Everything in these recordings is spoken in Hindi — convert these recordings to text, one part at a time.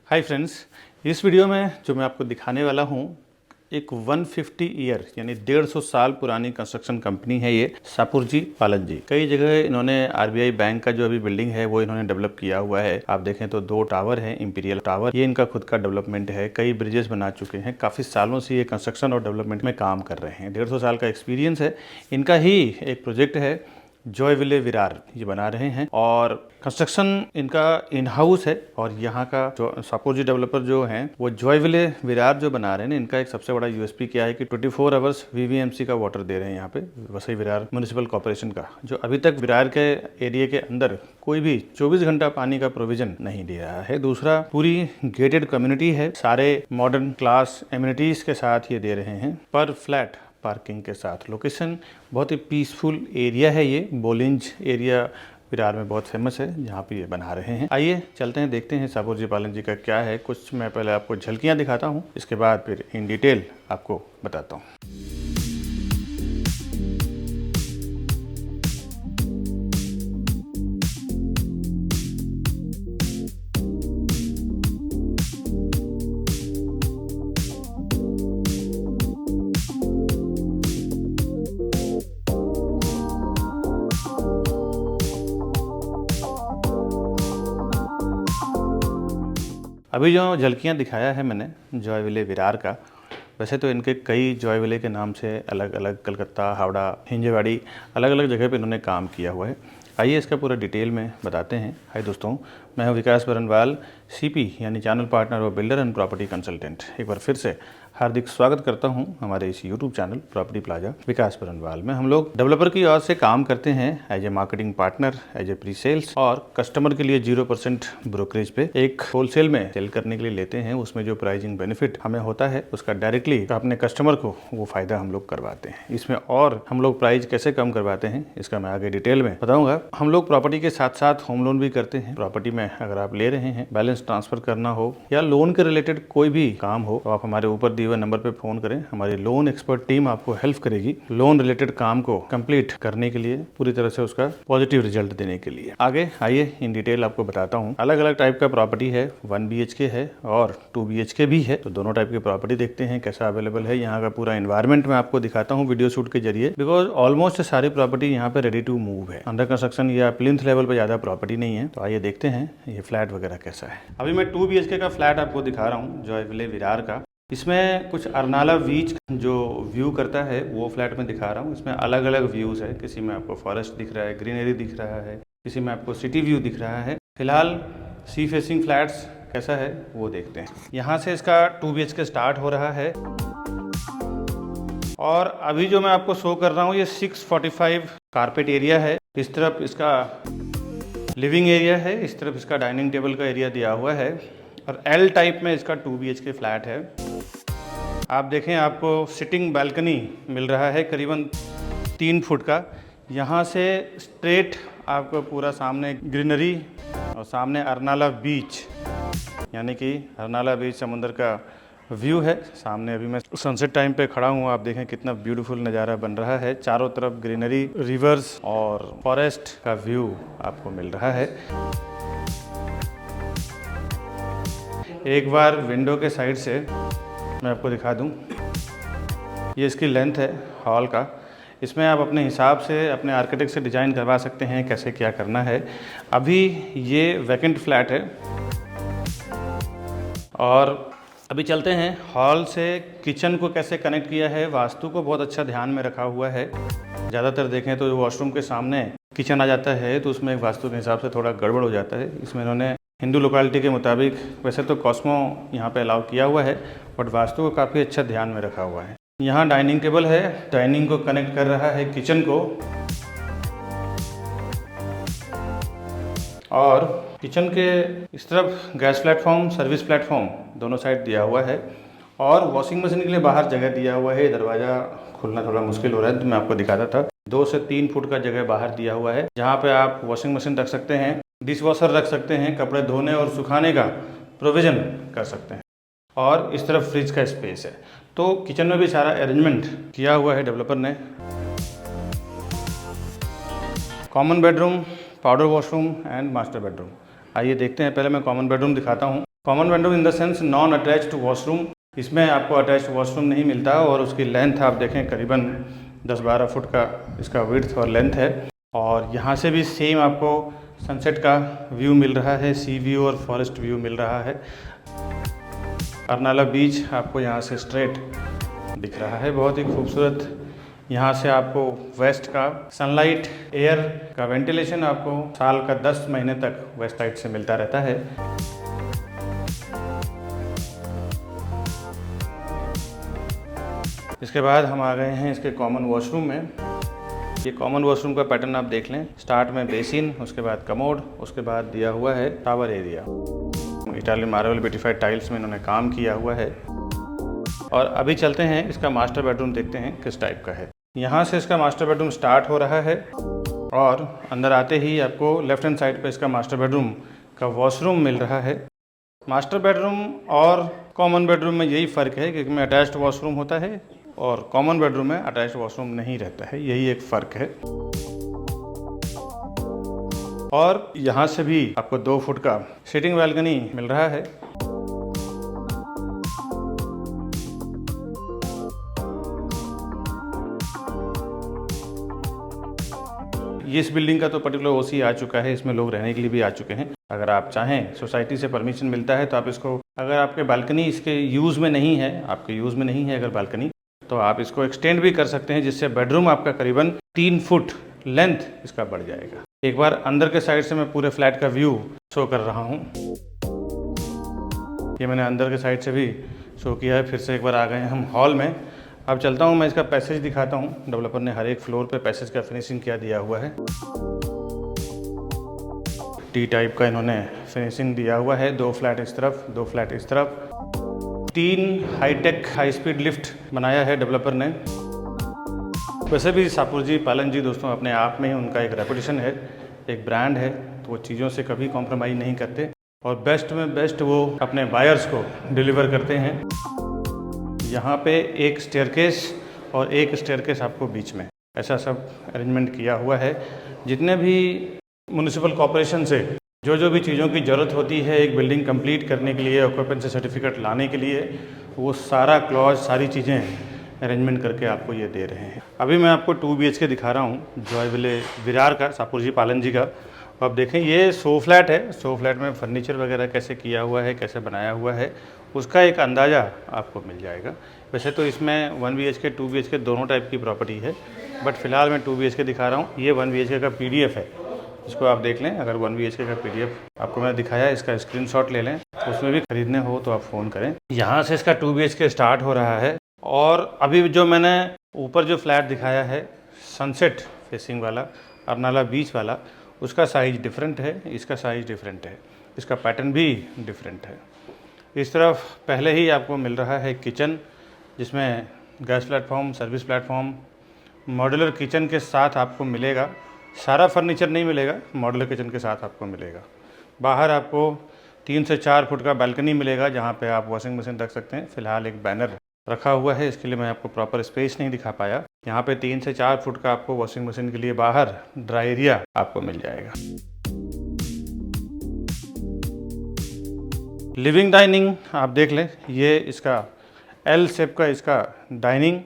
हाय फ्रेंड्स, इस वीडियो में जो मैं आपको दिखाने वाला हूँ एक 150 ईयर यानी 150 साल पुरानी कंस्ट्रक्शन कंपनी है ये सापुरजी पालनजी। कई जगह इन्होंने आरबीआई बैंक का जो अभी बिल्डिंग है वो इन्होंने डेवलप किया हुआ है। आप देखें तो 2 टावर हैं, इंपीरियल टावर, ये इनका खुद का डेवलपमेंट है। कई ब्रिजेस बना चुके हैं। काफ़ी सालों से ये कंस्ट्रक्शन और डेवलपमेंट में काम कर रहे हैं। 150 साल का एक्सपीरियंस है। इनका ही एक प्रोजेक्ट है जॉयविले विरार, ये बना रहे हैं और कंस्ट्रक्शन इनका इन हाउस है। और यहाँ का जो सापुरजी डेवलपर जो हैं वो जॉयविले विरार जो बना रहे हैं, इनका एक सबसे बड़ा यूएसपी क्या है कि 24 आवर्स वीवीएमसी का वाटर दे रहे हैं यहाँ पे, वसई विरार म्युनिसिपल कॉर्पोरेशन का, जो अभी तक विरार के एरिया के अंदर कोई भी 24 घंटा पानी का प्रोविजन नहीं दे रहा है। दूसरा, पूरी गेटेड कम्युनिटी है, सारे मॉडर्न क्लास एमिनिटीज के साथ ये दे रहे हैं, पर फ्लैट पार्किंग के साथ। लोकेशन बहुत ही पीसफुल एरिया है, ये बोलिंज एरिया विरार में बहुत फेमस है जहाँ पे ये बना रहे हैं। आइए चलते हैं, देखते हैं सापुरजी पालनजी का क्या है। कुछ मैं पहले आपको झलकियाँ दिखाता हूँ, इसके बाद फिर इन डिटेल आपको बताता हूँ। अभी जो झलकियाँ दिखाया है मैंने जॉयविले विरार का, वैसे तो इनके कई जॉयविले के नाम से अलग अलग कलकत्ता, हावड़ा, हिंजेवाड़ी, अलग अलग जगह पे इन्होंने काम किया हुआ है। आइए इसका पूरा डिटेल में बताते हैं। हाय दोस्तों, मैं हूं विकास बरनवाल, सीपी यानी चैनल पार्टनर और बिल्डर एंड प्रॉपर्टी कंसल्टेंट। एक बार फिर से हार्दिक स्वागत करता हूं हमारे इस यूट्यूब चैनल प्रॉपर्टी प्लाजा विकास बरनवाल में। हम लोग डेवलपर की ओर से काम करते हैं as a marketing partner, as a pre sales, और कस्टमर के लिए 0% ब्रोकरेज पे एक होलसेल में सेल करने के लिए लेते हैं। उसमें जो प्राइसिंग बेनिफिट हमें होता है उसका डायरेक्टली अपने कस्टमर को वो फायदा हम लोग करवाते हैं। इसमें और हम लोग प्राइस कैसे कम करवाते हैं इसका मैं आगे डिटेल में बताऊंगा। हम लोग प्रॉपर्टी के साथ साथ होम लोन भी करते हैं। प्रॉपर्टी में अगर आप ले रहे हैं, बैलेंस ट्रांसफर करना हो या लोन के रिलेटेड कोई भी काम हो, तो आप हमारे ऊपर दिए हुए नंबर पे फोन करें। हमारी लोन एक्सपर्ट टीम आपको हेल्प करेगी लोन रिलेटेड काम को कंप्लीट करने के लिए, पूरी तरह से उसका पॉजिटिव रिजल्ट देने के लिए। आगे आइए इन डिटेल आपको बताता हूँ। अलग अलग टाइप का प्रॉपर्टी है, 1 BHK है और 2 BHK भी है, तो दोनों टाइप की प्रॉपर्टी देखते हैं कैसा अवेलेबल है। यहाँ का पूरा एनवायरमेंट मैं आपको दिखाता हूँ वीडियो शूट के जरिए, बिकॉज ऑलमोस्ट सारी प्रॉपर्टी यहाँ पे रेडी टू मूव है। अंडर कंस्ट्रक्शन या प्लिंथ लेवल पे ज्यादा प्रॉपर्टी नहीं है। तो आइए देखते हैं ये फ्लैट वगैरह कैसा है। अभी मैं 2 BHK का फ्लैट आपको दिखा रहा हूँ जॉयविले विरार का। इसमें कुछ अरनाला बीच जो व्यू करता है वो फ्लैट में दिखा रहा हूँ। इसमें अलग अलग व्यूज़ है, किसी में आपको फॉरेस्ट दिख रहा है, ग्रीनरी दिख रहा है, किसी में आपको सिटी व्यू दिख रहा है। फिलहाल सी फेसिंग फ्लैट्स कैसा है वो देखते हैं। यहाँ से इसका 2 BHK स्टार्ट हो रहा है और अभी जो मैं आपको शो कर रहा हूँ ये 645 कारपेट एरिया है। इस तरफ इसका लिविंग एरिया है, इस तरफ इसका डाइनिंग टेबल का एरिया दिया हुआ है और L टाइप में इसका 2 BHK फ्लैट है। आप देखें, आपको सिटिंग बालकनी मिल रहा है करीबन 3 फुट का। यहाँ से स्ट्रेट आपको पूरा सामने ग्रीनरी और सामने अरनाला बीच, यानी कि अरनाला बीच समुंदर का व्यू है। सामने अभी मैं सनसेट टाइम पे खड़ा हूँ, आप देखें कितना ब्यूटीफुल नज़ारा बन रहा है। चारों तरफ ग्रीनरी, रिवर्स और फॉरेस्ट का व्यू आपको मिल रहा है। एक बार विंडो के साइड से मैं आपको दिखा दूं, ये इसकी लेंथ है हॉल का। इसमें आप अपने हिसाब से अपने आर्किटेक्ट से डिज़ाइन करवा सकते हैं कैसे क्या करना है। अभी ये वैकेंट फ्लैट है और अभी चलते हैं हॉल से किचन को कैसे कनेक्ट किया है। वास्तु को बहुत अच्छा ध्यान में रखा हुआ है। ज़्यादातर देखें तो वॉशरूम के सामने किचन आ जाता है, तो उसमें वास्तु के हिसाब से थोड़ा गड़बड़ हो जाता है। इसमें इन्होंने हिंदू लोकेलिटी के मुताबिक, वैसे तो कॉस्मो यहाँ पे अलाउ किया हुआ है, बट वास्तु को काफ़ी अच्छा ध्यान में रखा हुआ है। यहाँ डाइनिंग टेबल है, डाइनिंग को कनेक्ट कर रहा है किचन को, और किचन के इस तरफ गैस प्लेटफॉर्म, सर्विस प्लेटफॉर्म दोनों साइड दिया हुआ है और वॉशिंग मशीन के लिए बाहर जगह दिया हुआ है। दरवाज़ा खुलना थोड़ा मुश्किल हो रहा है तो मैं आपको दिखाता था। 2 से 3 फुट का जगह बाहर दिया हुआ है जहाँ पे आप वॉशिंग मशीन रख सकते हैं, डिश वॉशर रख सकते हैं, कपड़े धोने और सुखाने का प्रोविज़न कर सकते हैं, और इस तरफ फ्रिज का स्पेस है। तो किचन में भी सारा अरेंजमेंट किया हुआ है डेवलपर ने। Common bedroom, powder washroom and master bedroom. आइए देखते हैं। पहले मैं कॉमन बेडरूम दिखाता हूँ। Common bedroom in the sense non attached washroom. इसमें आपको अटैच्ड वॉशरूम नहीं मिलता और उसकी लेंथ आप देखें करीबन 10-12 फुट का इसका विड्थ और लेंथ है। और यहाँ से भी सेम आपको सनसेट का व्यू मिल रहा है, सी व्यू और फॉरेस्ट व्यू मिल रहा है। अरनाला बीच आपको यहाँ से स्ट्रेट दिख रहा है, बहुत ही खूबसूरत। यहाँ से आपको वेस्ट का सनलाइट, एयर का वेंटिलेशन आपको साल का 10 महीने तक वेस्ट साइड से मिलता रहता है। इसके बाद हम आ गए हैं इसके कॉमन वॉशरूम में। ये कॉमन वॉशरूम का पैटर्न आप देख लें। स्टार्ट में बेसिन, उसके बाद कमोड, उसके बाद दिया हुआ है shower area. Italian marble beautified tiles में इन्होंने काम किया हुआ है। और अभी चलते हैं इसका मास्टर बेडरूम, देखते हैं किस टाइप का है। यहाँ से इसका मास्टर बेडरूम स्टार्ट हो रहा है और अंदर आते ही आपको लेफ्ट हैंड साइड पे इसका मास्टर बेडरूम का वॉशरूम मिल रहा है। मास्टर बेडरूम और कॉमन बेडरूम में यही फ़र्क है कि इसमें अटैच्ड वॉशरूम होता है और कॉमन बेडरूम में अटैच्ड वॉशरूम नहीं रहता है, यही एक फ़र्क है। और यहाँ से भी आपको 2 फुट का सिटिंग बालकनी मिल रहा है। ये इस बिल्डिंग का तो पर्टिकुलर ओसी आ चुका है, इसमें लोग रहने के लिए भी आ चुके हैं। अगर आप चाहें, सोसाइटी से परमिशन मिलता है तो आप इसको, अगर आपके बालकनी इसके यूज़ में नहीं है, आपके यूज़ में नहीं है अगर बालकनी, तो आप इसको एक्सटेंड भी कर सकते हैं, जिससे बेडरूम आपका करीबन 3 फुट लेंथ इसका बढ़ जाएगा। एक बार अंदर के साइड से मैं पूरे फ्लैट का व्यू शो कर रहा हूँ। ये मैंने अंदर के साइड से भी शो किया है। फिर से एक बार आ गए हम हॉल में। अब चलता हूँ, मैं इसका पैसेज दिखाता हूँ। डेवलपर ने हर एक फ्लोर पे पैसेज का फिनिशिंग किया दिया हुआ है। टी टाइप का इन्होंने फिनिशिंग दिया हुआ है। 2 फ्लैट इस तरफ, 2 फ्लैट इस तरफ। 3 हाईटेक हाई स्पीड लिफ्ट बनाया है डेवलपर ने। वैसे भी शाहपुर जी, पालन जी दोस्तों अपने आप में ही उनका एक रेपुटेशन है, एक ब्रांड है, तो वो चीज़ों से कभी कॉम्प्रोमाइज़ नहीं करते और बेस्ट में बेस्ट वो अपने बायर्स को डिलीवर करते हैं। यहाँ पे एक स्टेयरकेस और एक स्टेयरकेस आपको बीच में, ऐसा सब अरेंजमेंट किया हुआ है। जितने भी म्युनिसिपल कॉर्पोरेशन से जो भी चीज़ों की ज़रूरत होती है एक बिल्डिंग कंप्लीट करने के लिए, ऑक्यूपेंसी सर्टिफिकेट लाने के लिए, वो सारा क्लॉज, सारी चीज़ें अरेंजमेंट करके आपको ये दे रहे हैं। अभी मैं आपको 2 BHK दिखा रहा हूँ जॉय विले विरार का, शाहपुर जी पालन जी का। अब देखें, ये सो फ्लैट है। सो फ्लैट में फर्नीचर वगैरह कैसे किया हुआ है, कैसे बनाया हुआ है, उसका एक अंदाज़ा आपको मिल जाएगा। वैसे तो इसमें 1 BHK 2 BHK दोनों टाइप की प्रॉपर्टी है, बट फिलहाल मैं 2 BHK दिखा रहा हूँ। ये 1 BHK का PDF है, इसको आप देख लें। अगर 1 BHK का PDF आपको मैंने दिखाया, इसका स्क्रीनशॉट ले लें। उसमें भी खरीदने हो तो आप फ़ोन करें। यहाँ से इसका 2 BHK स्टार्ट हो रहा है। और अभी जो मैंने ऊपर जो फ्लैट दिखाया है सनसेट फेसिंग वाला, अरनाला बीच वाला, उसका साइज़ डिफरेंट है, इसका साइज़ डिफरेंट है, इसका पैटर्न भी डिफरेंट है। इस तरफ पहले ही आपको मिल रहा है किचन, जिसमें gas platform, service platform, modular kitchen के साथ आपको मिलेगा। सारा फर्नीचर नहीं मिलेगा, मॉड्यूलर किचन के साथ आपको मिलेगा। बाहर आपको 3 से 4 फुट का बालकनी मिलेगा, जहाँ पे आप वॉशिंग मशीन रख सकते हैं। फ़िलहाल एक बैनर रखा हुआ है, इसके लिए मैं आपको प्रॉपर स्पेस नहीं दिखा पाया। यहाँ पे 3 से 4 फुट का आपको वॉशिंग मशीन के लिए बाहर ड्राई एरिया आपको मिल जाएगा। लिविंग डाइनिंग आप देख लें, ये इसका L शेप का इसका डाइनिंग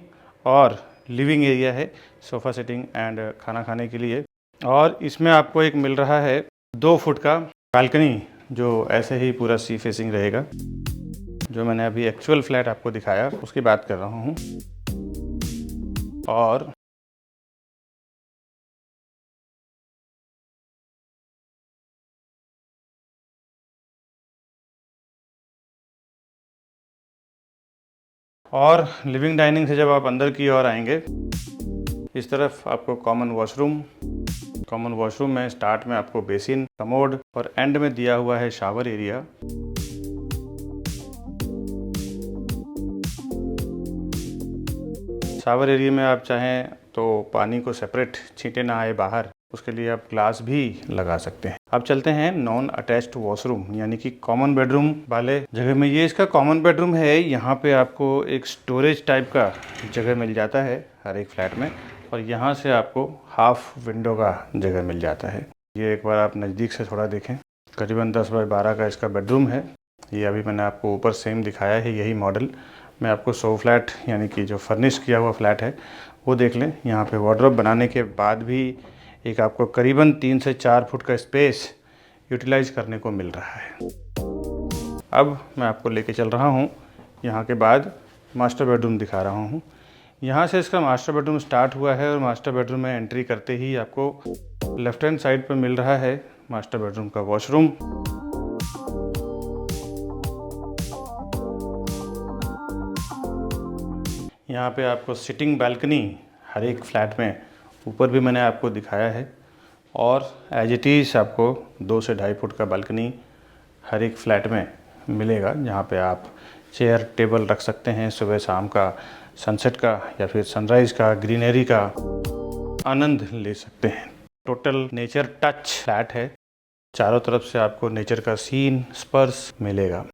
और लिविंग एरिया है, सोफ़ा सेटिंग एंड खाना खाने के लिए। और इसमें आपको एक मिल रहा है 2 फुट का बालकनी, जो ऐसे ही पूरा सी फेसिंग रहेगा। जो मैंने अभी एक्चुअल फ्लैट आपको दिखाया उसकी बात कर रहा हूँ। और लिविंग डाइनिंग से जब आप अंदर की ओर आएंगे, इस तरफ आपको कॉमन वॉशरूम में स्टार्ट में आपको बेसिन, कमोड और एंड में दिया हुआ है शावर एरिया। शावर एरिया में आप चाहें तो पानी को सेपरेट छींटे ना आए बाहर, उसके लिए आप ग्लास भी लगा सकते हैं। अब चलते हैं नॉन अटैच्ड वॉशरूम यानी कि कॉमन बेडरूम वाले जगह में। ये इसका कॉमन बेडरूम है। यहाँ पे आपको एक स्टोरेज टाइप का जगह मिल जाता है हर एक फ्लैट में, और यहाँ से आपको हाफ विंडो का जगह मिल जाता है। ये एक बार आप नज़दीक से थोड़ा देखें। करीबन 10 बाय 12 का इसका बेडरूम है। ये अभी मैंने आपको ऊपर सेम दिखाया है, यही मॉडल। मैं आपको सो फ्लैट यानी कि जो फर्निश किया हुआ फ्लैट है वो देख लें। यहाँ पे वार्डरोब बनाने के बाद भी एक आपको करीबन 3 से 4 फुट का स्पेस यूटिलाइज करने को मिल रहा है। अब मैं आपको लेके चल रहा हूँ यहाँ के बाद मास्टर बेडरूम दिखा रहा हूँ। यहाँ से इसका मास्टर बेडरूम स्टार्ट हुआ है और मास्टर बेडरूम में एंट्री करते ही आपको लेफ्ट हैंड साइड पर मिल रहा है मास्टर बेडरूम का वॉशरूम। यहाँ पे आपको सिटिंग बालकनी हर एक फ्लैट में, ऊपर भी मैंने आपको दिखाया है, और एज इट इज़ आपको 2 से 2.5 फुट का बालकनी हर एक फ्लैट में मिलेगा, जहाँ पे आप चेयर टेबल रख सकते हैं, सुबह शाम का सनसेट का या फिर सनराइज़ का, ग्रीनरी का आनंद ले सकते हैं। टोटल नेचर टच फ्लैट है, चारों तरफ से आपको नेचर का सीन स्पर्श मिलेगा।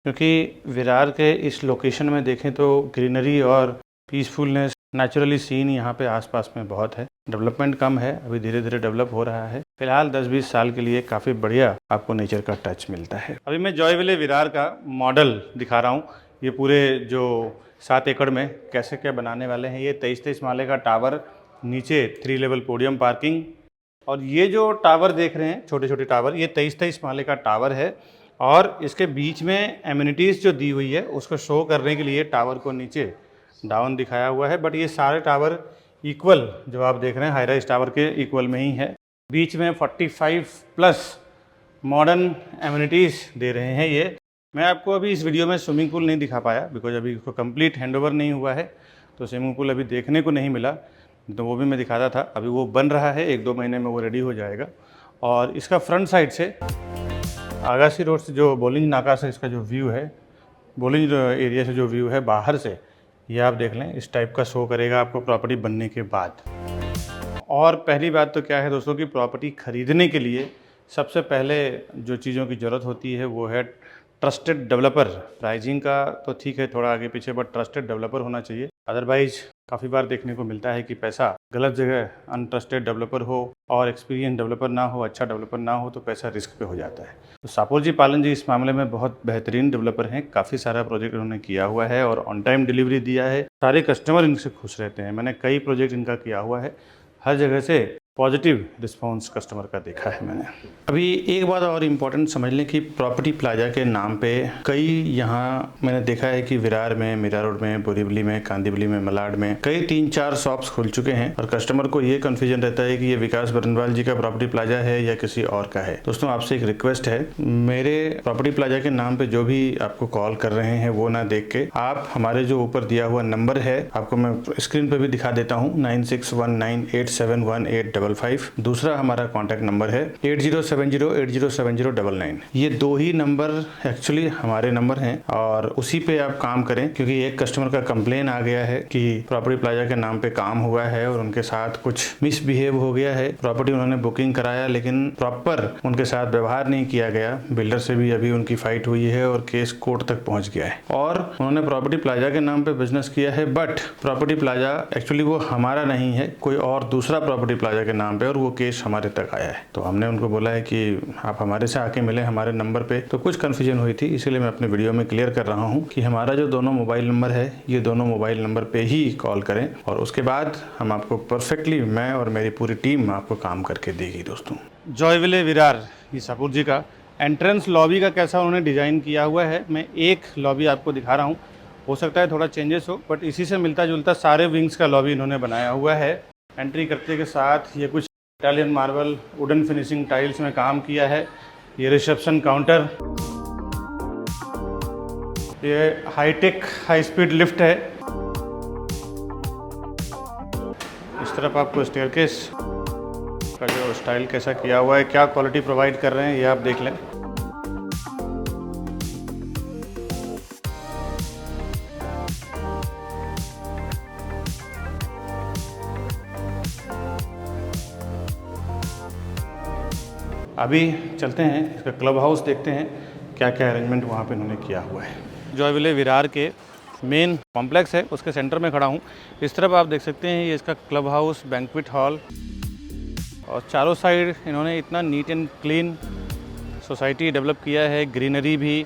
क्योंकि विरार के इस लोकेशन में देखें तो ग्रीनरी और पीसफुलनेस नेचुरली सीन यहाँ पे आसपास में बहुत है। डेवलपमेंट कम है, अभी धीरे धीरे डेवलप हो रहा है। फिलहाल 10-20 साल के लिए काफ़ी बढ़िया आपको नेचर का टच मिलता है। अभी मैं जॉय विले विरार का मॉडल दिखा रहा हूँ। ये पूरे जो 7 एकड़ में कैसे क्या बनाने वाले हैं। ये 23-23 माले का टावर, नीचे 3 लेवल पोडियम पार्किंग, और ये जो टावर देख रहे हैं छोटे छोटे टावर, ये 23-23 माले का टावर है। और इसके बीच में एमिनिटीज़ जो दी हुई है उसको शो करने के लिए टावर को नीचे डाउन दिखाया हुआ है। बट ये सारे टावर इक्वल जो आप देख रहे हैं हाई राइज टावर के इक्वल में ही है। बीच में 45+ मॉडर्न एमिनिटीज़ दे रहे हैं ये। मैं आपको अभी इस वीडियो में स्विमिंग पूल नहीं दिखा पाया, बिकॉज अभी उसको कंप्लीट हैंडओवर नहीं हुआ है, तो स्विमिंग पूल अभी देखने को नहीं मिला, तो वो भी मैं दिखाता था। अभी वो बन रहा है, 1-2 महीने में वो रेडी हो जाएगा। और इसका फ्रंट साइड से आगासी रोड से जो बोलिंग नाका से इसका जो व्यू है, बोलिंग एरिया से जो व्यू है बाहर से, ये आप देख लें, इस टाइप का शो करेगा आपको प्रॉपर्टी बनने के बाद। और पहली बात तो क्या है दोस्तों कि प्रॉपर्टी ख़रीदने के लिए सबसे पहले जो चीज़ों की ज़रूरत होती है वो है ट्रस्टेड डेवलपर। प्राइजिंग का तो ठीक है थोड़ा आगे पीछे, बट ट्रस्टेड डेवलपर होना चाहिए। अदरवाइज काफ़ी बार देखने को मिलता है कि पैसा गलत जगह, अनट्रस्टेड डेवलपर हो और एक्सपीरियंस डेवलपर ना हो, अच्छा डेवलपर ना हो, तो पैसा रिस्क पे हो जाता है। तो सापुर जी पालन जी इस मामले में बहुत बेहतरीन डेवलपर हैं। काफ़ी सारा प्रोजेक्ट उन्होंने किया हुआ है और ऑन टाइम डिलीवरी दिया है। सारे कस्टमर इनसे खुश रहते हैं। मैंने कई प्रोजेक्ट इनका किया हुआ है, हर जगह से पॉजिटिव रिस्पांस कस्टमर का देखा है मैंने। अभी एक बात और इम्पोर्टेंट समझ लें कि प्रॉपर्टी प्लाजा के नाम पे कई यहाँ मैंने देखा है कि विरार में, मीरा रोड में, बोरीवली में, कांदिवली में, मलाड में कई 3-4 शॉप्स खुल चुके हैं और कस्टमर को ये कन्फ्यूजन रहता है कि ये विकास बरनवाल जी का प्रॉपर्टी प्लाजा है या किसी और का है। दोस्तों आपसे एक रिक्वेस्ट है, मेरे प्रॉपर्टी प्लाजा के नाम पे जो भी आपको कॉल कर रहे हैं वो ना देख के आप हमारे जो ऊपर दिया हुआ नंबर है, आपको मैं स्क्रीन पर भी दिखा देता हूँ, 9619871855। दूसरा हमारा कॉन्टैक्ट नंबर है 8070807099। ये 2 ही नंबर एक्चुअली हमारे नंबर हैं और उसी पे आप काम करें। क्योंकि एक कस्टमर का कंप्लेन आ गया है कि प्रॉपर्टी प्लाजा के नाम पे काम हुआ है और उनके साथ कुछ मिसबिहेव हो गया है। प्रॉपर्टी उन्होंने बुकिंग कराया लेकिन प्रॉपर उनके साथ व्यवहार नहीं किया गया। बिल्डर से भी अभी उनकी फाइट हुई है और केस कोर्ट तक पहुंच गया है और उन्होंने प्रॉपर्टी प्लाजा के नाम पे बिजनेस किया है। बट प्रॉपर्टी प्लाजा एक्चुअली वो हमारा नहीं है, कोई और दूसरा प्रॉपर्टी प्लाजा के नाम पे, और वो केस हमारे तक आया है। तो हमने उनको बोला है कि आप हमारे से आके मिले हमारे नंबर पे। तो कुछ कन्फ्यूजन हुई थी, इसीलिए मैं अपने वीडियो में क्लियर कर रहा हूँ कि हमारा जो दोनों मोबाइल नंबर है, ये दोनों मोबाइल नंबर पे ही कॉल करें और उसके बाद हम आपको परफेक्टली, मैं और मेरी पूरी टीम आपको काम करके देगी। दोस्तों जॉय विले विरार, ये सापुर जी का एंट्रेंस लॉबी का कैसा उन्होंने डिज़ाइन किया हुआ है, मैं एक लॉबी आपको दिखा रहा हूँ। हो सकता है थोड़ा चेंजेस हो, बट इसी से मिलता जुलता सारे विंग्स का लॉबी इन्होंने बनाया हुआ है। एंट्री करते के साथ ये कुछ Italian marble wooden finishing tiles में काम किया है। ये रिसेप्शन काउंटर, ये हाईटेक हाई स्पीड लिफ्ट है। इस तरफ आपको स्टेयरकेस का जो स्टाइल कैसा किया हुआ है, क्या क्वालिटी प्रोवाइड कर रहे हैं, ये आप देख लें। अभी चलते हैं इसका क्लब हाउस, देखते हैं क्या क्या अरेंजमेंट वहाँ पे उन्होंने किया हुआ है। जॉय विले विरार के मेन कॉम्प्लेक्स है, उसके सेंटर में खड़ा हूँ। इस तरफ आप देख सकते हैं ये इसका क्लब हाउस, बैंक्वेट हॉल, और चारों साइड इन्होंने इतना neat and clean society develop किया है, ग्रीनरी भी।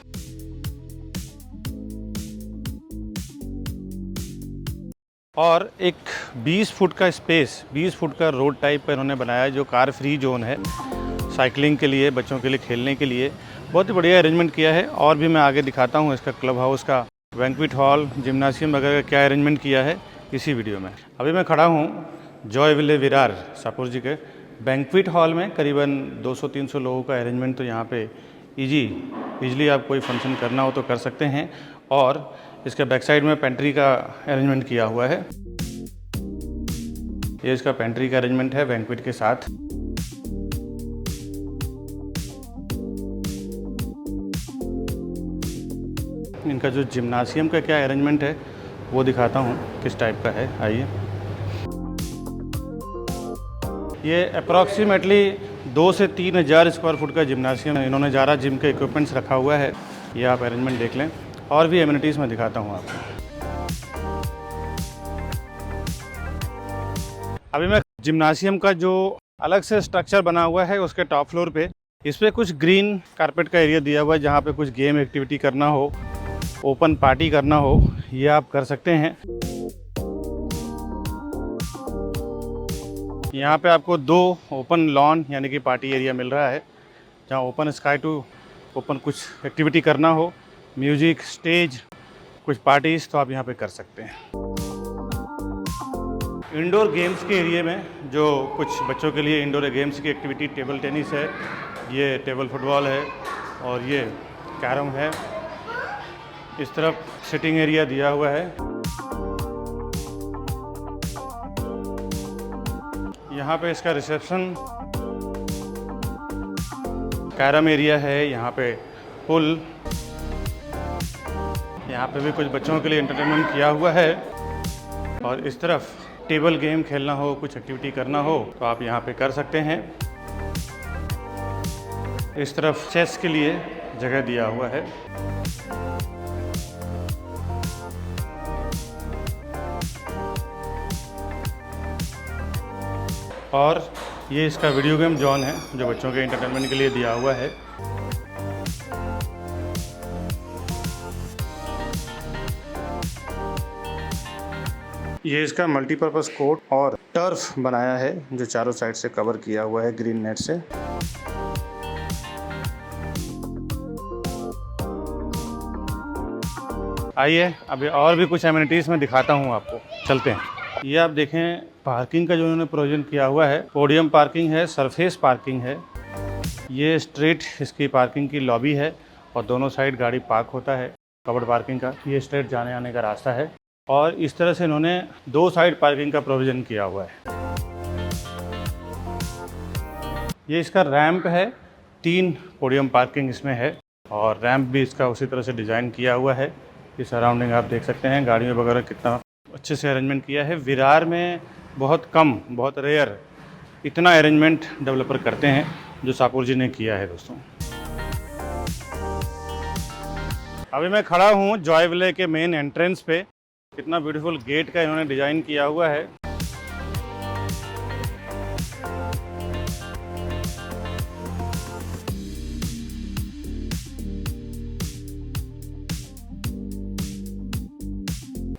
और एक 20 फुट का स्पेस, 20 फुट का रोड टाइप का इन्होंने बनाया है, जो कार फ्री जोन है, साइकिलिंग के लिए, बच्चों के लिए खेलने के लिए बहुत ही बढ़िया अरेंजमेंट किया है। और भी मैं आगे दिखाता हूँ इसका क्लब हाउस का, बैंक्वेट हॉल, जिम्नासियम वगैरह क्या अरेंजमेंट किया है इसी वीडियो में। अभी मैं खड़ा हूँ जॉय विले विरार शाहपुर जी के बैंक्वेट हॉल में। करीबन 200-300 लोगों का अरेंजमेंट तो यहाँ पे इजीली आप कोई फंक्शन करना हो तो कर सकते हैं। और इसके बैक साइड में पेंट्री का अरेंजमेंट किया हुआ है। ये इसका पेंट्री का अरेंजमेंट है बैंक्वेट के साथ। इनका जो जिम्नासियम का क्या अरेंजमेंट है वो दिखाता हूँ किस टाइप का है। आइए, ये अप्रॉक्सीमेटली 2 से 3 हज़ार स्क्वायर फुट का जिम्नासियम है। इन्होंने ज़्यादा जिम के इक्विपमेंट्स रखा हुआ है। ये आप अरेंजमेंट देख लें। और भी एमिनिटीज़ मैं दिखाता हूँ आपको। अभी मैं जिम्नासियम का जो अलग से स्ट्रक्चर बना हुआ है उसके टॉप फ्लोर पे, इस पर कुछ ग्रीन कारपेट का एरिया दिया हुआ है, जहाँ पे कुछ गेम एक्टिविटी करना हो, ओपन पार्टी करना हो, ये आप कर सकते हैं। यहाँ पे आपको 2 ओपन लॉन यानी कि पार्टी एरिया मिल रहा है, जहाँ ओपन स्काई टू ओपन कुछ एक्टिविटी करना हो, म्यूजिक, स्टेज, कुछ पार्टीज, तो आप यहाँ पे कर सकते हैं। इंडोर गेम्स के एरिया में जो कुछ बच्चों के लिए इंडोर गेम्स की एक्टिविटी, टेबल टेनिस है, ये टेबल फुटबॉल है और ये कैरम है। इस तरफ सिटिंग एरिया दिया हुआ है। यहाँ पे इसका रिसेप्शन, कैरम एरिया है, यहाँ पे पुल, यहाँ पे भी कुछ बच्चों के लिए एंटरटेनमेंट किया हुआ है। और इस तरफ टेबल गेम खेलना हो, कुछ एक्टिविटी करना हो तो आप यहाँ पे कर सकते हैं। इस तरफ चेस के लिए जगह दिया हुआ है। और ये इसका वीडियो गेम जोन है जो बच्चों के एंटरटेनमेंट के लिए दिया हुआ है। ये इसका मल्टीपर्पज़ कोर्ट और टर्फ बनाया है जो चारों साइड से कवर किया हुआ है ग्रीन नेट से। आइए, अभी और भी कुछ एमिनिटीज़ मैं दिखाता हूँ आपको, चलते हैं। ये आप देखें, पार्किंग का जो उन्होंने प्रोविजन किया हुआ है, पोडियम पार्किंग है, सरफेस पार्किंग है। ये स्ट्रेट इसकी पार्किंग की लॉबी है और दोनों साइड गाड़ी पार्क होता है कवर्ड पार्किंग का। ये स्ट्रेट जाने आने का रास्ता है। और इस तरह से इन्होंने 2 साइड पार्किंग का प्रोविज़न किया हुआ है। ये इसका रैंप है, 3 पोडियम पार्किंग इसमें है और रैंप भी इसका उसी तरह से डिज़ाइन किया हुआ है। ये सराउंडिंग आप देख सकते हैं, गाड़ियों वगैरह कितना अच्छे से अरेंजमेंट किया है। विरार में बहुत कम, बहुत रेयर इतना अरेंजमेंट डेवलपर करते हैं जो शाहपुर जी ने किया है। दोस्तों, अभी मैं खड़ा हूँ जॉय विले के मेन एंट्रेंस पे। कितना ब्यूटीफुल गेट का इन्होंने डिज़ाइन किया हुआ है।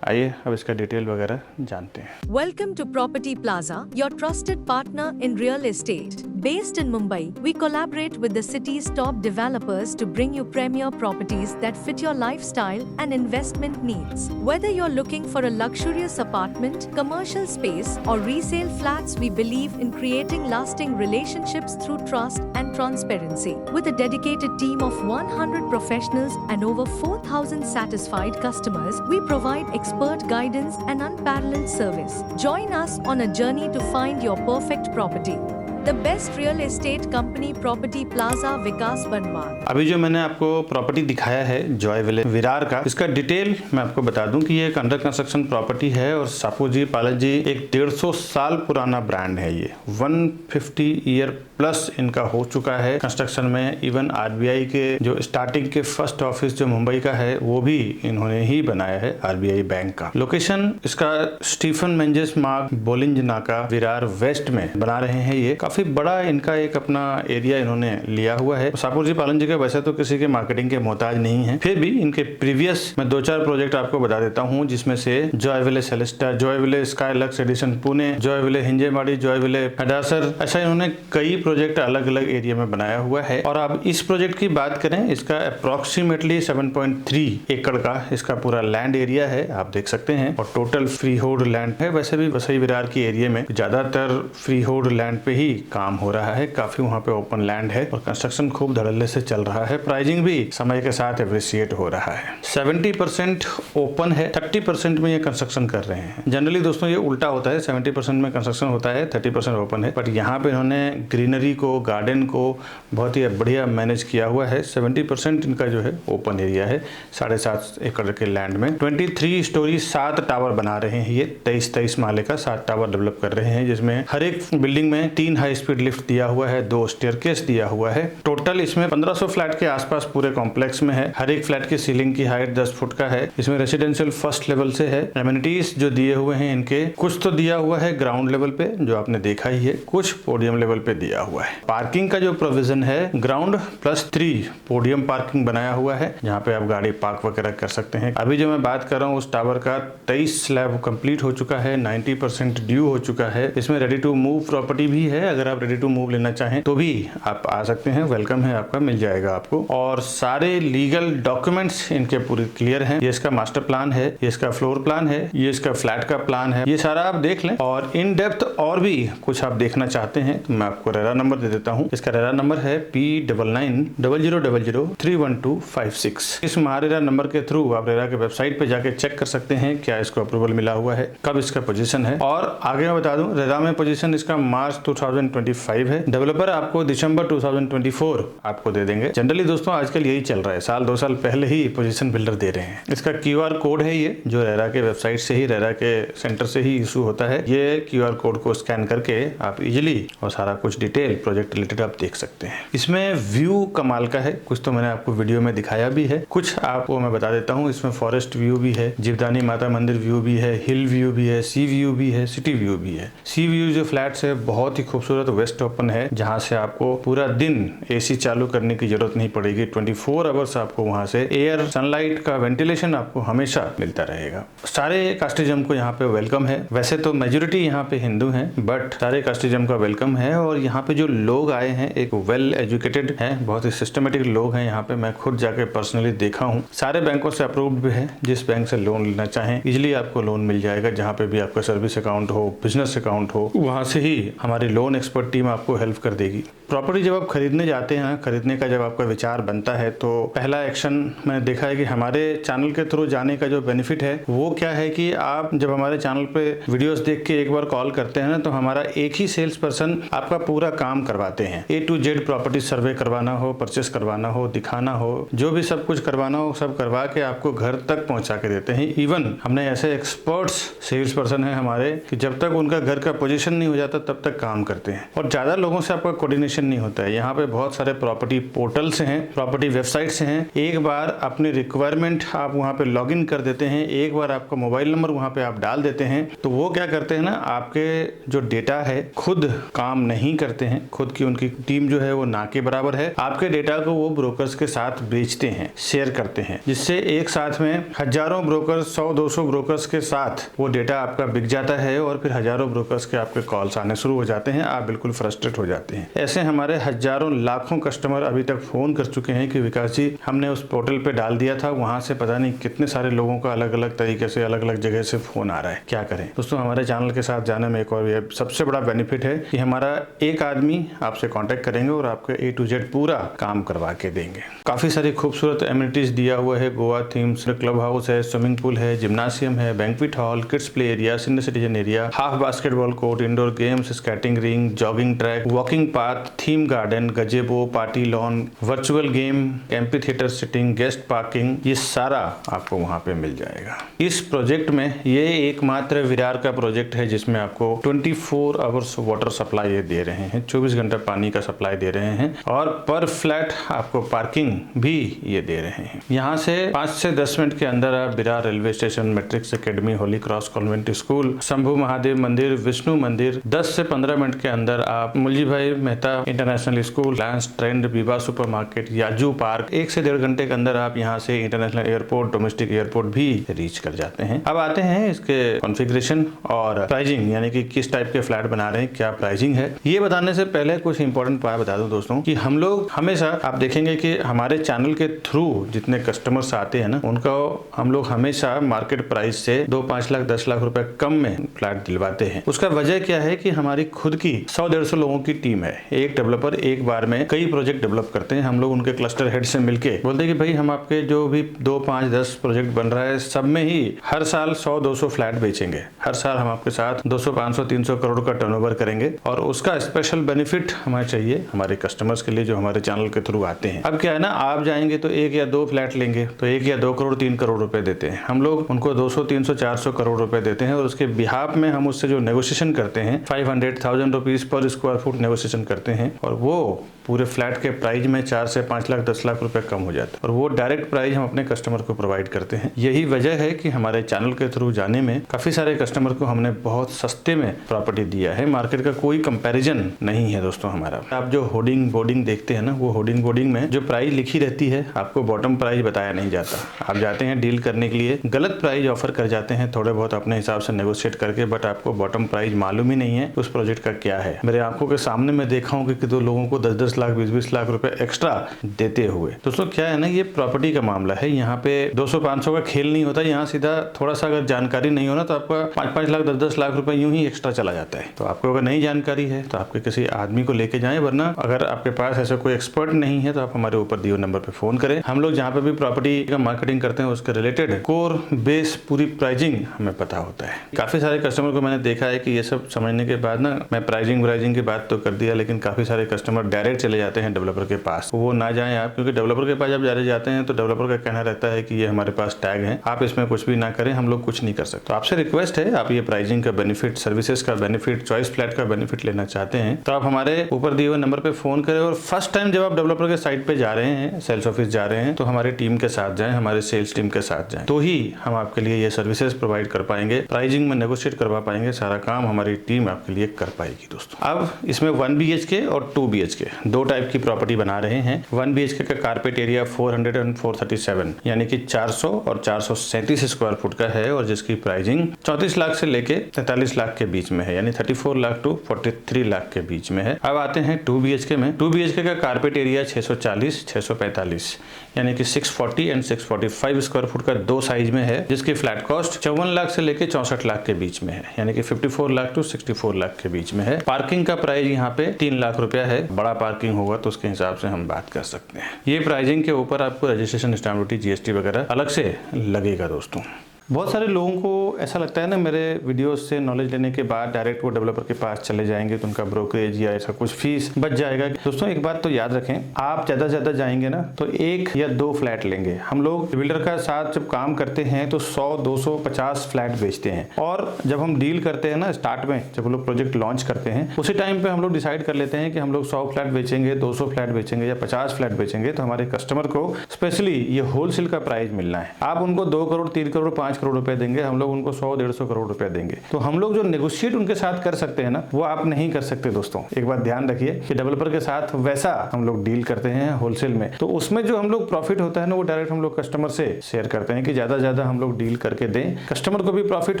आइए अब इसका डिटेल वगैरह जानते हैं। Welcome to Property Plaza, your trusted partner in real estate. Based in Mumbai, we collaborate with the city's top developers to bring you premier properties that fit your lifestyle and investment needs. Whether you're looking for a luxurious apartment, commercial space, or resale flats, we believe in creating lasting relationships through trust and transparency. With a dedicated team of 100 professionals and over 4,000 satisfied customers, we provide expert guidance and unparalleled service. Join us on a journey to find your perfect property. The best real estate company, Property Plaza, विकास बनवान। अभी जो मैंने आपको प्रॉपर्टी दिखाया है जॉय विले विरार का, इसका डिटेल मैं आपको बता दूं कि ये एक अंडर कंस्ट्रक्शन प्रॉपर्टी है और शाहपुर जी पालक जी एक 150 साल पुराना ब्रांड है। ये 150 ईयर प्लस इनका हो चुका है कंस्ट्रक्शन में। इवन आरबीआई के जो स्टार्टिंग के फर्स्ट ऑफिस जो मुंबई का है वो भी इन्होंने ही बनाया है, आरबीआई बैंक का। लोकेशन इसका स्टीफन मेंजेस मार्ग, बोलिंज नाका, विरार वेस्ट में बना रहे हैं। ये काफी बड़ा इनका एक अपना एरिया इन्होंने लिया हुआ है। शाहपुर जी पालन जी के वैसे तो किसी के मार्केटिंग के मोहताज नहीं है, फिर भी इनके प्रीवियस मैं 2-4 प्रोजेक्ट आपको बता देता हूँ, जिसमें से Joyville Celesta, Joyville Sky Luxe Edition Pune, Joyville Hinjewadi, Joyville Hadapsar, ऐसा इन्होंने कई प्रोजेक्ट अलग अलग एरिया में बनाया हुआ है। और अब इस प्रोजेक्ट की बात करें, इसका अप्रोक्सीमेटली 7.3 एकड़ का इसका पूरा लैंड एरिया है, आप देख सकते हैं। और टोटल फ्री होल्ड लैंड है। वैसे भी वसई विरार की एरिया में ज्यादातर फ्री होल्ड लैंड पे ही काम हो रहा है, काफी वहाँ पे ओपन लैंड है और कंस्ट्रक्शन खूब धड़ल्ले से चल रहा है। प्राइसिंग भी समय के साथ एप्रिशिएट हो रहा है। 70% ओपन है, 30% में ये कंस्ट्रक्शन कर रहे हैं। जनरली दोस्तों ये उल्टा होता है, 70% में कंस्ट्रक्शन होता है, 30% ओपन है। बट यहाँ पे इन्होंने ग्रीनरी को, गार्डन को बहुत ही बढ़िया मैनेज किया हुआ है। 70% इनका जो है ओपन एरिया है 7.5 एकड़ के लैंड में। 23 स्टोरी 7 टावर बना रहे हैं ये, 23 माले का 7 टावर डेवलप कर रहे हैं, जिसमें हर एक बिल्डिंग में 3 हाई स्पीड लिफ्ट दिया हुआ है, 2 स्टेयरकेस दिया हुआ है। टोटल इसमें 1500 फ्लैट के आसपास पूरे कॉम्प्लेक्स में है। हर एक फ्लैट की सीलिंग की हाइट 10 फुट का है। इसमें रेसिडेंशियल फर्स्ट लेवल से है। एमिनिटीज जो दिए हुए हैं इनके, कुछ तो दिया हुआ है ग्राउंड लेवल पे जो आपने देखा ही है, कुछ पोडियम लेवल पे दिया हुआ है। पार्किंग का जो प्रोविजन है, ग्राउंड +3 पोडियम पार्किंग बनाया हुआ है, जहाँ पे आप गाड़ी पार्क वगैरह कर सकते हैं। अभी जो मैं बात कर रहा हूँ उस टावर का 23 स्लैब कंप्लीट हो चुका है, 90% ड्यू हो चुका है। इसमें रेडी टू मूव प्रॉपर्टी भी है, अगर आप रेडी टू मूव लेना चाहें तो भी आप आ सकते हैं, वेलकम है आपका, मिल जाएगा आपको। और सारे लीगल डॉक्यूमेंट्स इनके पूरे क्लियर हैं। ये इसका मास्टर प्लान है, ये इसका फ्लोर प्लान है, ये इसका फ्लैट का प्लान है, ये सारा आप देख लें। और इन डेप्थ और भी कुछ आप देखना चाहते हैं तो मैं आपको रेरा नंबर दे देता हूँ। इसका रेरा नंबर है P9900003126। इस महारेरा नंबर के थ्रू आप रेरा के वेबसाइट पे जाके चेक कर सकते हैं क्या इसको अप्रूवल मिला हुआ है, कब इसका पोजीशन है। और आगे मैं बता दूं, रेरा में पोजीशन इसका मार्च 2025 है। डेवलपर आपको दिसंबर 2024 आपको दे देंगे। जनरली दोस्तों आजकल यही चल रहा है, साल 2 साल पहले ही पोजीशन बिल्डर दे रहे हैं। इसका QR कोड है ये, जो रेरा के वेबसाइट से ही, रेरा के सेंटर से ही इशू होता है। ये QR कोड को स्कैन करके आप इजिली और सारा कुछ डिटेल प्रोजेक्ट रिलेटेड आप देख सकते हैं। इसमें व्यू कमाल का है, कुछ तो मैंने आपको वीडियो में दिखाया भी है, कुछ आपको मैं बता देता हूँ। इसमें फॉरेस्ट व्यू भी है, जीवदानी माता मंदिर व्यू भी है, हिल व्यू भी है, सी व्यू भी है, सिटी व्यू भी है। सी व्यू जो फ्लैट्स है बहुत ही खूबसूरत वेस्ट ओपन है, जहाँ से आपको पूरा दिन AC चालू करने की जरूरत नहीं पड़ेगी। 24 आवर्स आपको वहाँ से एयर, सनलाइट का वेंटिलेशन आपको हमेशा मिलता रहेगा। सारे कास्टिज्म को यहाँ पे वेलकम है। वैसे तो मेजोरिटी यहाँ पे हिंदू हैं, बट सारे कास्टिज्म का वेलकम है। और यहाँ पे जो लोग आए हैं एक वेल एजुकेटेड हैं, बहुत ही सिस्टमेटिक लोग हैं। यहाँ पे मैं खुद जाके पर्सनली देखा हूँ, सारे बैंकों से अप्रूव्ड भी है। जिस बैंक से लोन लेना चाहें इजिली आपको लोन मिल जाएगा। जहाँ पे भी आपका सर्विस अकाउंट हो, बिजनेस अकाउंट हो, वहाँ से ही हमारी लोन एक्सपर्ट टीम आपको हेल्प कर देगी। प्रॉपर्टी जब आप खरीदने जाते हैं, खरीदने का जब आपका विचार बनता है, तो पहला एक्शन मैंने देखा है कि हमारे चैनल के थ्रू जाने का जो बेनिफिट है वो क्या है कि आप जब हमारे चैनल पे वीडियोस देख के एक बार कॉल करते हैं ना, तो हमारा एक ही सेल्स पर्सन आपका पूरा काम करवाते हैं। A to Z प्रॉपर्टी सर्वे करवाना हो, परचेस करवाना हो, दिखाना हो, जो भी सब कुछ करवाना हो सब करवा के आपको घर तक पहुंचा के देते हैं। इवन हमने ऐसे एक्सपर्ट्स सेल्स पर्सन है हमारे कि जब तक उनका घर का पोजीशन नहीं हो जाता तब तक काम करते हैं। और ज्यादा लोगों से आपका कोऑर्डिनेशन नहीं होता है। यहाँ पे बहुत सारे प्रॉपर्टी पोर्टल्स हैं, प्रॉपर्टी वेबसाइट्स हैं। एक बार अपनी रिक्वायरमेंट आप वहाँ पे लॉग इन कर देते हैं, एक बार आपका मोबाइल नंबर वहाँ पे आप डाल देते हैं, तो वो क्या करते हैं ना, आपके जो डेटा है खुद काम नहीं करते हैं। खुद की उनकी टीम जो है वो ना के बराबर है। आपके डेटा को वो ब्रोकर्स के साथ बेचते हैं, शेयर करते हैं, जिससे एक साथ में हजारों ब्रोकर्स, 100-200 ब्रोकर्स के साथ वो डेटा आपका बिक जाता है और फिर हजारों ब्रोकर्स के आपके कॉल्स आने शुरू हो जाते हैं। आप बिल्कुल फ्रस्ट्रेट हो जाते हैं। ऐसे हमारे हजारों लाखों कस्टमर अभी तक फोन कर चुके हैं कि विकास जी हमने उस पोर्टल पे डाल दिया था, वहां से पता नहीं कितने सारे लोगों का अलग अलग तरीके से, अलग अलग जगह से फोन आ रहा है, क्या करें। दोस्तों हमारे चैनल के साथ जाने में एक और ये सबसे बड़ा बेनिफिट है कि हमारा एक आदमी आपसे कांटेक्ट करेंगे और आपके A to Z पूरा काम करवा के देंगे। काफी सारी खूबसूरत एमिनिटीज दिया हुआ है, गोवा थीम्स, क्लब हाउस है, स्विमिंग पूल है, जिम्नासियम है, banquet hall, kids play area, senior citizen area, half basketball court, indoor games, skating ring, jogging track, walking path, theme garden, गजेबो, party lawn, virtual game, amphi theatre sitting, guest parking, ये सारा आपको वहां पे मिल जाएगा। इस प्रोजेक्ट में ये एकमात्र विरार का प्रोजेक्ट है जिसमें आपको 24 आवर्स वाटर सप्लाई ये दे रहे हैं, 24 घंटा पानी का सप्लाई दे रहे हैं और पर फ्लैट आपको पार्किंग भी ये दे रहे हैं। यहाँ से 5 से 10 मिनट के अंदर आप Virar railway station, matrix academy, Holi cross convent school, Shambhu Mahadev मंदिर, विष्णु मंदिर, 10 से 15 मिनट के अंदर आप मुलजी भाई Mehta international school, Reliance trend, विवा सुपरमार्केट, याजू पार्क, 1 से 1.5 घंटे के अंदर आप यहाँ से इंटरनेशनल एयरपोर्ट, डोमेस्टिक एयरपोर्ट भी रीच कर जाते हैं। अब आते हैं इसके कॉन्फ़िगरेशन और प्राइसिंग, यानी कि किस टाइप के फ्लैट बना रहे हैं, क्या प्राइसिंग है। ये बताने से पहले कुछ इंपॉर्टेंट बात बता दूं दोस्तों कि हम लोग हमेशा, आप देखेंगे कि हमारे चैनल के थ्रू जितने कस्टमर्स आते हैं ना, उनको हम लोग हमेशा मार्केट प्राइस से 2, 5 लाख, 10 लाख रुपए कम में फ्लैट दिलवाते हैं। उसका वजह क्या है कि हमारी खुद की 100-150 लोगों की टीम है। एक डेवलपर एक बार में कई प्रोजेक्ट डेवलप करते हैं। हम लोग उनके क्लस्टर हेड से मिलके बोलते हैं कि भाई हम आपके जो भी 2, 5, 10 प्रोजेक्ट बन रहा है, सब में ही हर साल 100-200 फ्लैट बेचेंगे। हर साल हम आपके साथ 200, 500, 300 करोड़ का टर्नओवर करेंगे और उसका स्पेशल बेनिफिट हमें चाहिए हमारे कस्टमर्स के लिए जो हमारे चैनल के थ्रू आते हैं। अब क्या है ना, आप जाएंगे तो 1 या 2 फ्लैट लेंगे तो 1 या 2 करोड़, 3 करोड़ रुपए देते हैं। हम लोग उनको 200, 300, 400 करोड़ रुपए देते हैं और उसके बिहाफ में हम उससे जो नेगोशिएशन करते हैं 500,000 rupees per square foot negotiation करते हैं और वो पूरे फ्लैट के प्राइस में 4 से 5 लाख, 10 लाख रुपए कम हो जाता है और वो डायरेक्ट प्राइस हम अपने कस्टमर को प्रोवाइड करते हैं। यही वजह है कि हमारे चैनल के थ्रू जाने में काफी सारे कस्टमर को हमने बहुत सस्ते में प्रॉपर्टी दिया है। मार्केट का कोई कंपैरिजन नहीं है दोस्तों हमारा। आप जो होर्डिंग बोर्डिंग देखते हैं ना, वो होर्डिंग बोर्डिंग में जो प्राइस लिखी रहती है आपको बॉटम प्राइस बताया नहीं जाता। आप जाते हैं डील करने के लिए, गलत प्राइस ऑफर कर जाते हैं थोड़े बहुत अपने हिसाब से नेगोशिएट करके, बट आपको बॉटम प्राइस मालूम ही नहीं है उस प्रोजेक्ट का क्या है। मेरे आंखों के सामने मैं देखा हूँ कि 2 लोगों को 10-10 लाख, 20-20 लाख रुपए एक्स्ट्रा देते हुए। दोस्तों क्या है ना, ये प्रॉपर्टी का मामला है। यहाँ पे 200-500 का खेल नहीं होता। यहाँ सीधा थोड़ा सा अगर जानकारी नहीं हो ना तो आपका 5-5 लाख, 10-10 लाख रुपए यूं ही एक्स्ट्रा चला जाता है। तो आपको अगर नई जानकारी है तो आपके किसी आदमी को लेके जाएं, वरना अगर आपके पास ऐसा कोई एक्सपर्ट नहीं है तो आप हमारे ऊपर दिए नंबर पे फोन करें। हम लोग जहाँ पे भी प्रॉपर्टी का मार्केटिंग करते हैं उसके रिलेटेड कोर बेस पूरी प्राइसिंग हमें पता होता है। काफी सारे कस्टमर को मैंने देखा है कि ये सब समझने के बाद ना, मैं प्राइसिंग की बात तो कर दिया, लेकिन काफी सारे कस्टमर डायरेक्ट चले जाते हैं डेवलपर के पास। वो ना जाएं आप, क्योंकि डेवलपर के पास जब जाते हैं तो डेवलपर का कहना रहता है कि ये हमारे पास टैग है, आप इसमें कुछ भी ना करें, हम लोग कुछ नहीं कर सकते। तो आपसे रिक्वेस्ट है, आप ये प्राइसिंग का बेनिफिट, सर्विसेज का बेनिफिट, चॉइस फ्लैट का बेनिफिट लेना चाहते हैं तो आप हमारे ऊपर दिए हुए नंबर पे फोन करें और फर्स्ट टाइम जब आप डेवलपर के साइट पे जा रहे हैं, सेल्स ऑफिस जा रहे हैं, तो हमारी टीम के साथ जाएं, हमारे सेल्स टीम के साथ जाएं, तो ही हम आपके लिए ये सर्विसेज प्रोवाइड कर पाएंगे, प्राइसिंग में नेगोशिएट करवा पाएंगे, सारा काम हमारी टीम आपके लिए कर पाएगी दोस्तों। अब इसमें 1 BHK और 2 BHK 2 टाइप की प्रॉपर्टी बना रहे हैं। 1 BHK का कारपेट एरिया 400 और 437 यानी कि 400 और 437 स्क्वायर फुट का है और जिसकी प्राइसिंग 34 लाख से लेके 43 लाख के बीच में है, यानी 34 लाख टू 43 लाख के बीच में है। अब आते हैं 2 BHK में। 2 BHK का कारपेट एरिया 640, 645 यानी कि 640 एंड 645 स्क्वायर फुट का 2 साइज में है, जिसकी फ्लैट कॉस्ट 54 लाख से लेके 64 लाख के बीच में है, यानी कि 54 लाख टू 64 लाख के बीच में है। पार्किंग का प्राइस यहाँ पे 3 लाख रुपया है। बड़ा पार्किंग होगा तो उसके हिसाब से हम बात कर सकते हैं। ये प्राइसिंग के ऊपर आपको रजिस्ट्रेशन, स्टैम्प ड्यूटी, GST वगैरह अलग से लगेगा दोस्तों। बहुत सारे लोगों को ऐसा लगता है ना, मेरे वीडियोस से नॉलेज लेने के बाद डायरेक्ट वो डेवलपर के पास चले जाएंगे तो उनका ब्रोकरेज या ऐसा कुछ फीस बच जाएगा। दोस्तों एक बात तो याद रखें, आप ज़्यादा से ज़्यादा जाएंगे ना तो 1 या 2 फ्लैट लेंगे। हम लोग बिल्डर का साथ जब काम करते हैं तो 100, 200, 50 फ्लैट बेचते हैं और जब हम डील करते हैं ना स्टार्ट में, जब हम लोग प्रोजेक्ट लॉन्च करते हैं उसी टाइम पे हम लोग डिसाइड कर लेते हैं कि हम लोग 100 फ्लैट बेचेंगे, 200 फ्लैट बेचेंगे या 50 फ्लैट बेचेंगे, तो हमारे कस्टमर को स्पेशली ये होलसेल का प्राइस मिलना है। आप उनको 2 करोड़, 3 करोड़, 5 करोड़ रुपए देंगे, हम लोग उनको 100-150 करोड़ रुपए देंगे। तो हम लोग जो नेगोशिएट उनके साथ कर सकते हैं ना, वो आप नहीं कर सकते दोस्तों। एक बात ध्यान रखिए कि डेवलपर के साथ वैसा हम लोग डील करते हैं होलसेल में, तो उसमें जो हम लोग प्रॉफिट होता है ना, वो डायरेक्ट हम लोग कस्टमर से शेयर करते हैं कि ज्यादा ज्यादा हम लोग डील करके दें, कस्टमर को भी प्रॉफिट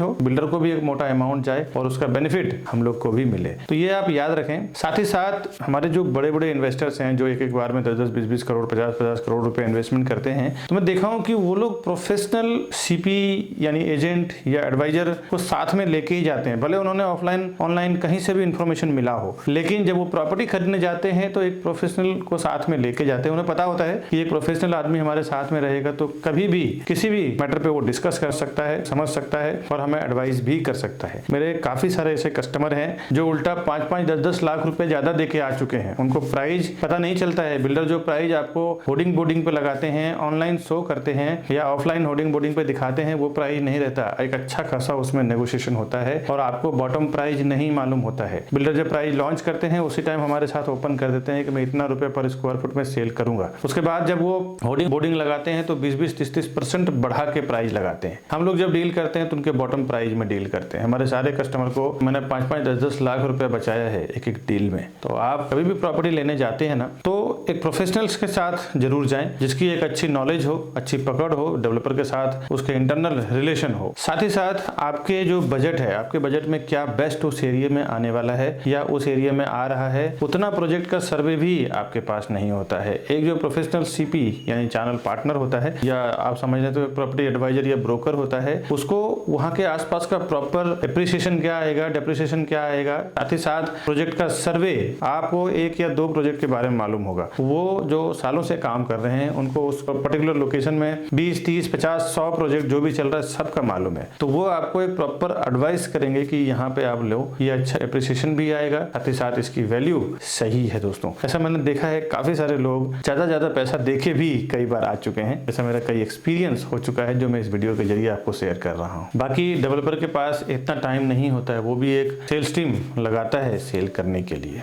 हो, बिल्डर को भी एक मोटा अमाउंट जाए और उसका बेनिफिट हम लोग को भी मिले। तो ये आप याद रखें। साथ ही साथ हमारे जो बड़े बड़े इन्वेस्टर्स हैं जो एक बार में 10-10, 20-20 करोड़, 50-50 करोड़ रुपए इन्वेस्टमेंट करते हैं, तो मैं देखा हूं कि वो लोग प्रोफेशनल CP यानी एजेंट या एडवाइजर को साथ में लेके ही जाते हैं। भले उन्होंने ऑफलाइन ऑनलाइन कहीं से भी इंफॉर्मेशन मिला हो, लेकिन जब वो प्रॉपर्टी खरीदने जाते हैं तो एक प्रोफेशनल को साथ में लेके जाते हैं। उन्हें पता होता है कि एक प्रोफेशनल आदमी हमारे साथ में रहेगा तो कभी भी किसी भी मैटर पे वो डिस्कस कर सकता है, समझ सकता है और हमें एडवाइस भी कर सकता है। मेरे काफी सारे ऐसे कस्टमर हैं जो उल्टा 5-5, 10-10 लाख रुपए ज्यादा देके आ चुके हैं। उनको प्राइस पता नहीं चलता है। बिल्डर जो प्राइस आपको होर्डिंग बोर्डिंग पे लगाते हैं, ऑनलाइन शो करते हैं या ऑफलाइन होर्डिंग बोर्डिंग पे दिखाते हैं, वो प्राइस नहीं रहता, एक अच्छा खासा उसमें नेगोशिएशन होता है और आपको बॉटम प्राइस नहीं मालूम होता है। बिल्डर जब प्राइस लॉन्च करते हैं उसी टाइम हमारे साथ ओपन कर देते हैं कि मैं इतना रुपए पर स्क्वायर फुट में सेल करूंगा। उसके बाद जब वो बोर्डिंग लगाते हैं तो 20-20, 30-30% बढ़ा के प्राइस लगाते हैं। हम लोग जब डील करते हैं तो उनके बॉटम प्राइस में डील करते हैं। हमारे सारे कस्टमर को मैंने 5-5, 10-10 लाख रुपए बचाया है एक डील में। तो आप कभी भी प्रॉपर्टी लेने जाते हैं ना, तो एक प्रोफेशनल्स के साथ जरूर जाएं, जिसकी एक अच्छी नॉलेज हो, अच्छी पकड़ हो, डेवलपर के साथ उसके इंटरनल रिलेशन हो। साथ ही साथ आपके जो बजट है, आपके बजट में क्या बेस्ट उस एरिया में आने वाला है या उस एरिया में आ रहा है, उतना प्रोजेक्ट का सर्वे भी आपके पास नहीं होता है। एक जो प्रोफेशनल सीपी यानी चैनल पार्टनर होता है, या आप समझ लेते हो प्रॉपर्टी एडवाइजर या ब्रोकर होता है, उसको वहां के आसपास का प्रॉपर एप्रिसिएशन क्या आएगा, डेप्रिसिएशन क्या आएगा, साथ ही साथ प्रोजेक्ट का सर्वे, आपको 1 या 2 प्रोजेक्ट के बारे में मालूम होगा। वो जो सालों से काम कर रहे हैं उनको उस पर्टिकुलर लोकेशन में 20, 30, 50, 100 प्रोजेक्ट जो भी चल रहा है सबका मालूम है। तो वो आपको एक प्रॉपर एडवाइस करेंगे कि यहाँ पे आप लो, ये अच्छा एप्रिसिएशन भी आएगा, साथ ही साथ इसकी वैल्यू सही है। दोस्तों ऐसा मैंने देखा है, काफी सारे लोग ज्यादा पैसा देके भी कई बार आ चुके हैं। ऐसा मेरा कई एक्सपीरियंस हो चुका है जो मैं इस वीडियो के जरिए आपको शेयर कर रहा हूँ। बाकी डेवलपर के पास इतना टाइम नहीं होता है, वो भी एक सेल्स टीम लगाता है सेल करने के लिए।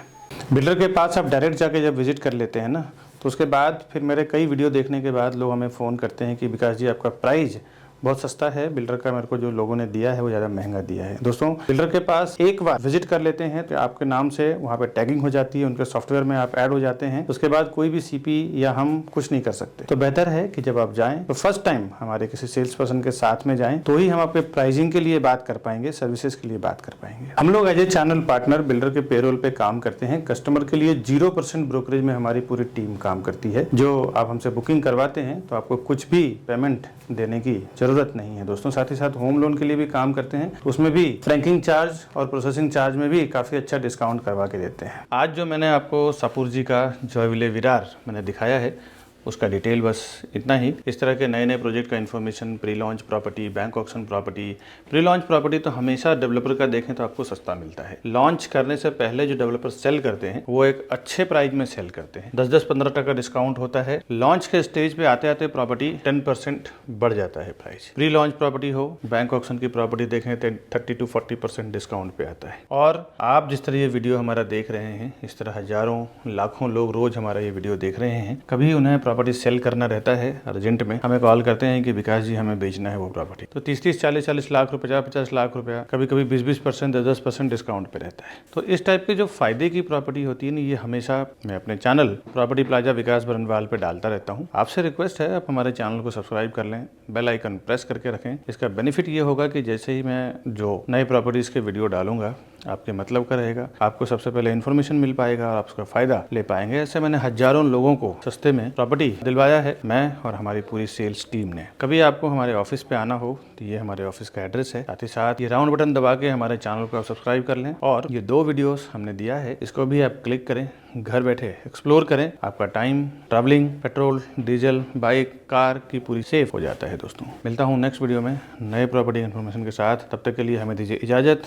बिल्डर के पास आप डायरेक्ट जाके जब विजिट कर लेते हैं ना, तो उसके बाद फिर मेरे कई वीडियो देखने के बाद लोग हमें फ़ोन करते हैं कि विकास जी आपका प्राइस बहुत सस्ता है, बिल्डर का मेरे को जो लोगों ने दिया है वो ज़्यादा महंगा दिया है। दोस्तों बिल्डर के पास एक बार विजिट कर लेते हैं तो आपके नाम से वहाँ पे टैगिंग हो जाती है, उनके सॉफ्टवेयर में आप ऐड हो जाते हैं। उसके बाद कोई भी सीपी या हम कुछ नहीं कर सकते। तो बेहतर है कि जब आप जाएं तो फर्स्ट टाइम हमारे किसी सेल्स पर्सन के साथ में जाएं, तो ही हम आपके प्राइसिंग के लिए बात कर पाएंगे, सर्विसेज के लिए बात कर पाएंगे। हम लोग as a channel partner builder के पेरोल पे काम करते हैं। कस्टमर के लिए 0% ब्रोकरेज में हमारी पूरी टीम काम करती है। जो आप हमसे बुकिंग करवाते हैं तो आपको कुछ भी पेमेंट देने की जरूरत नहीं है दोस्तों। साथ ही साथ होम लोन के लिए भी काम करते हैं, उसमें भी फ्रैंकिंग चार्ज और प्रोसेसिंग चार्ज में भी काफी अच्छा डिस्काउंट करवा के देते हैं। आज जो मैंने आपको सापुर जी का जॉयविले विरार मैंने दिखाया है उसका डिटेल बस इतना ही। इस तरह के नए नए प्रोजेक्ट का information, pre launch property, bank auction property, pre launch property तो हमेशा डेवलपर का देखें तो आपको सस्ता मिलता है। लॉन्च करने से पहले जो डेवलपर सेल करते हैं वो एक अच्छे प्राइस में सेल करते हैं। 10-10, 15% डिस्काउंट होता है। लॉन्च के स्टेज पे आते आते प्रॉपर्टी 10% बढ़ जाता है प्राइस। प्री लॉन्च प्रॉपर्टी हो, बैंक ऑक्शन की प्रॉपर्टी देखें तो 30-40% डिस्काउंट पे आता है। और आप जिस तरह ये वीडियो हमारा देख रहे हैं, इस तरह हजारों लाखों लोग रोज हमारा ये वीडियो देख रहे हैं, कभी उन्हें प्रॉपर्टी सेल करना रहता है अर्जेंट में, हमें कॉल करते हैं कि विकास जी हमें बेचना है वो प्रॉपर्टी, तो 30-30, 40-40 लाख रुपए, 50-50 लाख रुपया, कभी कभी 20-20%, 10-10% डिस्काउंट पे रहता है। तो इस टाइप की जो फायदे की प्रॉपर्टी होती है ना, ये हमेशा मैं अपने चैनल प्रॉपर्टी प्लाजा विकास बरनवाल पे डालता रहता हूँ। आपसे रिक्वेस्ट है आप हमारे चैनल को सब्सक्राइब कर लें, बेल आइकन प्रेस करके रखें। इसका बेनिफिट ये होगा कि जैसे ही मैं जो नए प्रॉपर्टीज के वीडियो डालूंगा आपके मतलब का रहेगा, आपको सबसे पहले इन्फॉर्मेशन मिल पाएगा और आप उसका फायदा ले पाएंगे। ऐसे मैंने हजारों लोगों को सस्ते में प्रॉपर्टी दिलवाया है, मैं और हमारी पूरी सेल्स टीम ने। कभी आपको हमारे ऑफिस पे आना हो तो ये हमारे ऑफिस का एड्रेस है। साथ ही साथ ये राउंड बटन दबा के हमारे चैनल को आप सब्सक्राइब कर लें और ये 2 वीडियोस हमने दिया है इसको भी आप क्लिक करें, घर बैठे एक्सप्लोर करें। आपका time, travelling, petrol, diesel, bike, car की पूरी सेफ हो जाता है। दोस्तों मिलता हूँ नेक्स्ट वीडियो में नए प्रॉपर्टी इन्फॉर्मेशन के साथ। तब तक के लिए हमें दीजिए इजाजत।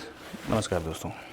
नमस्कार दोस्तों।